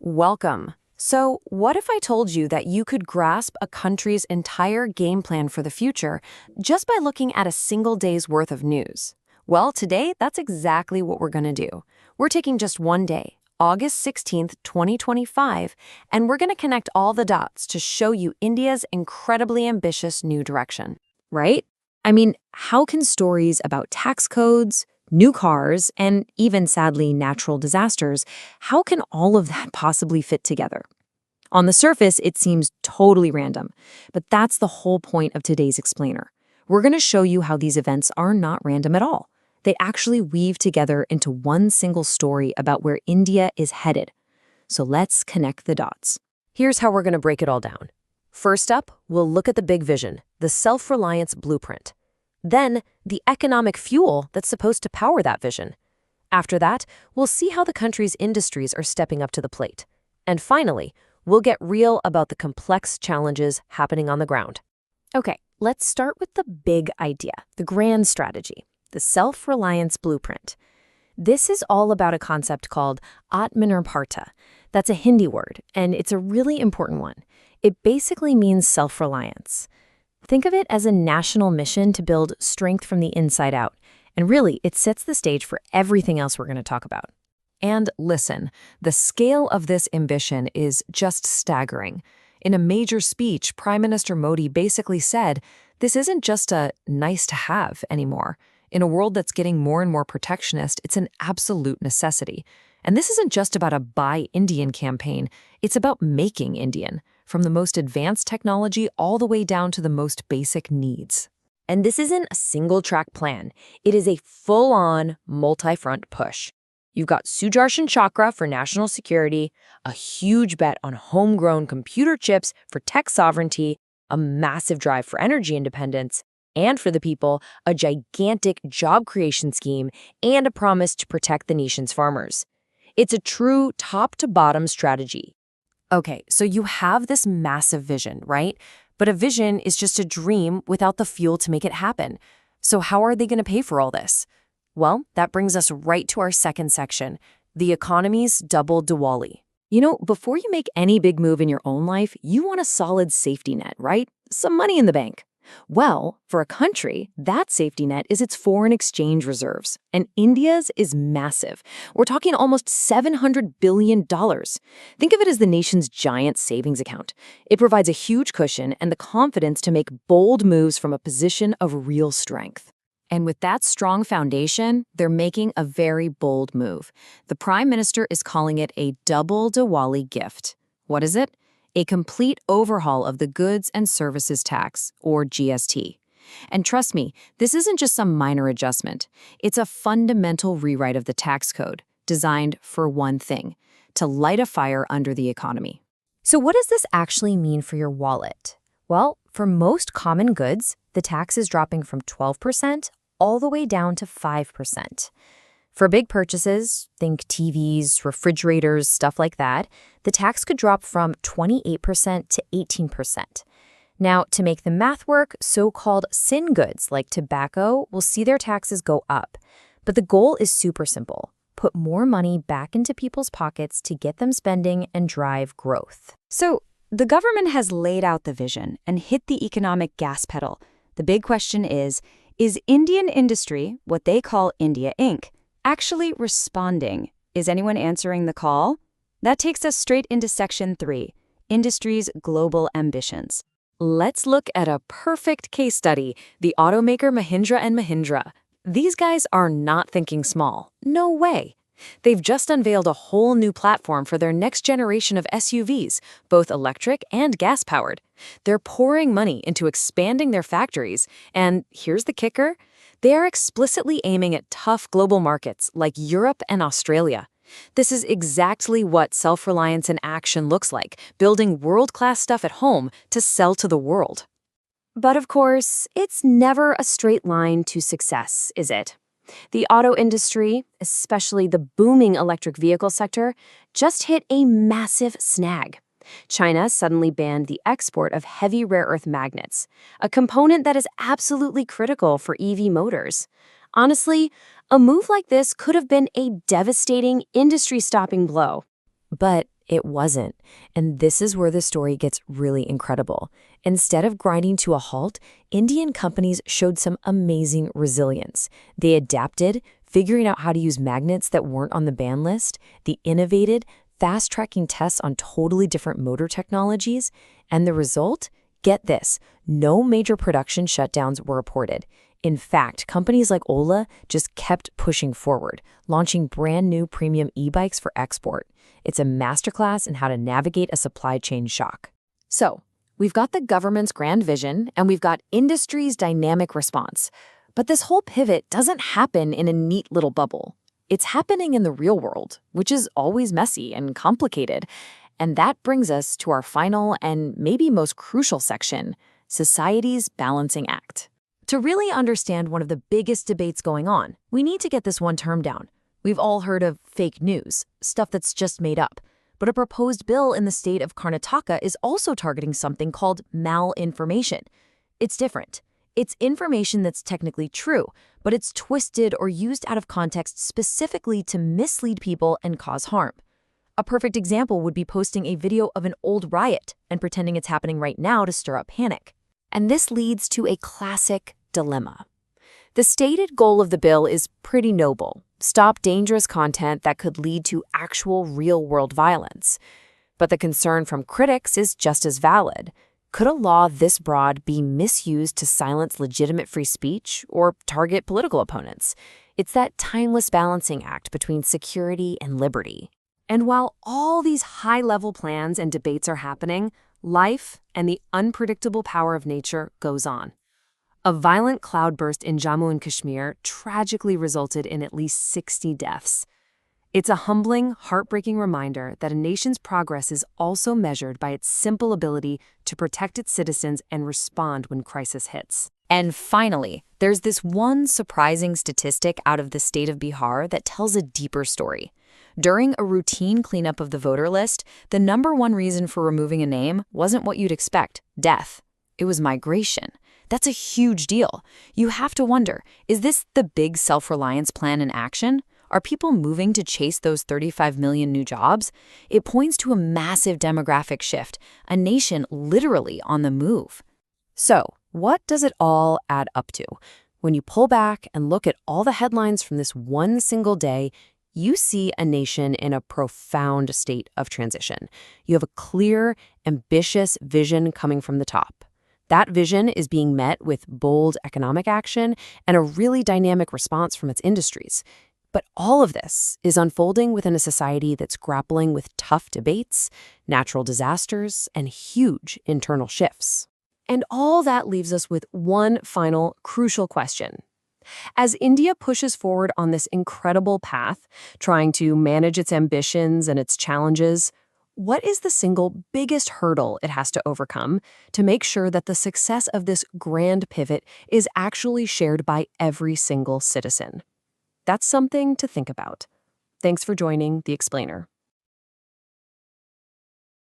Welcome. So, what if I told you that you could grasp a country's entire game plan for the future just by looking at a single day's worth of news? Well, today, that's exactly what we're going to do. We're taking just one day, August 16th, 2025, and we're going to connect all the dots to show you India's incredibly ambitious new direction. Right? I mean, how can stories about tax codes, new cars, and even sadly natural disasters, how can all of that possibly fit together? On the surface, it seems totally random, but that's the whole point of today's explainer. We're going to show you how these events are not random at all. They actually weave together into one single story about where India is headed. So let's connect the dots. Here's how we're going to break it all down. First up, we'll look at the big vision, the self-reliance blueprint. Then, the economic fuel that's supposed to power that vision. After that, we'll see how the country's industries are stepping up to the plate. And finally, we'll get real about the complex challenges happening on the ground. Okay, let's start with the big idea, the grand strategy, the self-reliance blueprint. This is all about a concept called Atmanirbharta. That's a Hindi word, and it's a really important one. It basically means self-reliance. Think of it as a national mission to build strength from the inside out. And really, it sets the stage for everything else we're going to talk about. And listen, the scale of this ambition is just staggering. In a major speech, Prime Minister Modi basically said, this isn't just a nice to have anymore. In a world that's getting more and more protectionist, it's an absolute necessity. And this isn't just about a Buy Indian campaign, it's about making Indian, from the most advanced technology all the way down to the most basic needs. And this isn't a single-track plan. It is a full-on, multi-front push. You've got Sudarshan Chakra for national security, a huge bet on homegrown computer chips for tech sovereignty, a massive drive for energy independence, and for the people, a gigantic job creation scheme, and a promise to protect the nation's farmers. It's a true top-to-bottom strategy. Okay, so you have this massive vision, right? But a vision is just a dream without the fuel to make it happen. So how are they going to pay for all this? Well, that brings us right to our second section, the economy's double Diwali. You know, before you make any big move in your own life, you want a solid safety net, right? Some money in the bank. Well, for a country, that safety net is its foreign exchange reserves, and India's is massive. We're talking almost $700 billion. Think of it as the nation's giant savings account. It provides a huge cushion and the confidence to make bold moves from a position of real strength. And with that strong foundation, they're making a very bold move. The Prime Minister is calling it a double Diwali gift. What is it? A complete overhaul of the Goods and Services Tax, or GST. And trust me, this isn't just some minor adjustment. It's a fundamental rewrite of the tax code, designed for one thing: to light a fire under the economy. So what does this actually mean for your wallet? Well, for most common goods, the tax is dropping from 12% all the way down to 5%. For big purchases, think TVs, refrigerators, stuff like that, the tax could drop from 28% to 18%. Now, to make the math work, so-called sin goods like tobacco will see their taxes go up. But the goal is super simple: put more money back into people's pockets to get them spending and drive growth. So, the government has laid out the vision and hit the economic gas pedal. The big question is Indian industry, what they call India Inc., actually responding? Is anyone answering the call? That takes us straight into Section 3, Industry's Global Ambitions. Let's look at a perfect case study, the automaker Mahindra & Mahindra. These guys are not thinking small. No way. They've just unveiled a whole new platform for their next generation of SUVs, both electric and gas-powered. They're pouring money into expanding their factories, and here's the kicker: they are explicitly aiming at tough global markets like Europe and Australia. This is exactly what self-reliance in action looks like, building world-class stuff at home to sell to the world. But of course, it's never a straight line to success, is it? The auto industry, especially the booming electric vehicle sector, just hit a massive snag. China suddenly banned the export of heavy rare earth magnets, a component that is absolutely critical for EV motors. Honestly, a move like this could have been a devastating industry-stopping blow. But It wasn't. And this is where the story gets really incredible. Instead of grinding to a halt, Indian companies showed some amazing resilience. They adapted, figuring out how to use magnets that weren't on the ban list. They innovated, fast-tracking tests on totally different motor technologies. And the result? Get this, no major production shutdowns were reported. In fact, companies like Ola just kept pushing forward, launching brand new premium e-bikes for export. It's a masterclass in how to navigate a supply chain shock. So, we've got the government's grand vision, and we've got industry's dynamic response. But this whole pivot doesn't happen in a neat little bubble. It's happening in the real world, which is always messy and complicated. And that brings us to our final and maybe most crucial section, society's balancing act. To really understand one of the biggest debates going on, we need to get this one term down. We've all heard of fake news, stuff that's just made up. But a proposed bill in the state of Karnataka is also targeting something called malinformation. It's different. It's information that's technically true, but it's twisted or used out of context specifically to mislead people and cause harm. A perfect example would be posting a video of an old riot and pretending it's happening right now to stir up panic. And this leads to a classic dilemma. The stated goal of the bill is pretty noble: stop dangerous content that could lead to actual real-world violence. But the concern from critics is just as valid. Could a law this broad be misused to silence legitimate free speech or target political opponents? It's that timeless balancing act between security and liberty. And while all these high-level plans and debates are happening, life and the unpredictable power of nature goes on. A violent cloudburst in Jammu and Kashmir tragically resulted in at least 60 deaths. It's a humbling, heartbreaking reminder that a nation's progress is also measured by its simple ability to protect its citizens and respond when crisis hits. And finally, there's this one surprising statistic out of the state of Bihar that tells a deeper story. During a routine cleanup of the voter list, the #1 reason for removing a name wasn't what you'd expect: death. It was migration. That's a huge deal. You have to wonder, is this the big self-reliance plan in action? Are people moving to chase those 35 million new jobs? It points to a massive demographic shift, a nation literally on the move. So, what does it all add up to? When you pull back and look at all the headlines from this one single day, you see a nation in a profound state of transition. You have a clear, ambitious vision coming from the top. That vision is being met with bold economic action and a really dynamic response from its industries. But all of this is unfolding within a society that's grappling with tough debates, natural disasters, and huge internal shifts. And all that leaves us with one final crucial question. As India pushes forward on this incredible path, trying to manage its ambitions and its challenges, what is the single biggest hurdle it has to overcome to make sure that the success of this grand pivot is actually shared by every single citizen? That's something to think about. Thanks for joining The Explainer.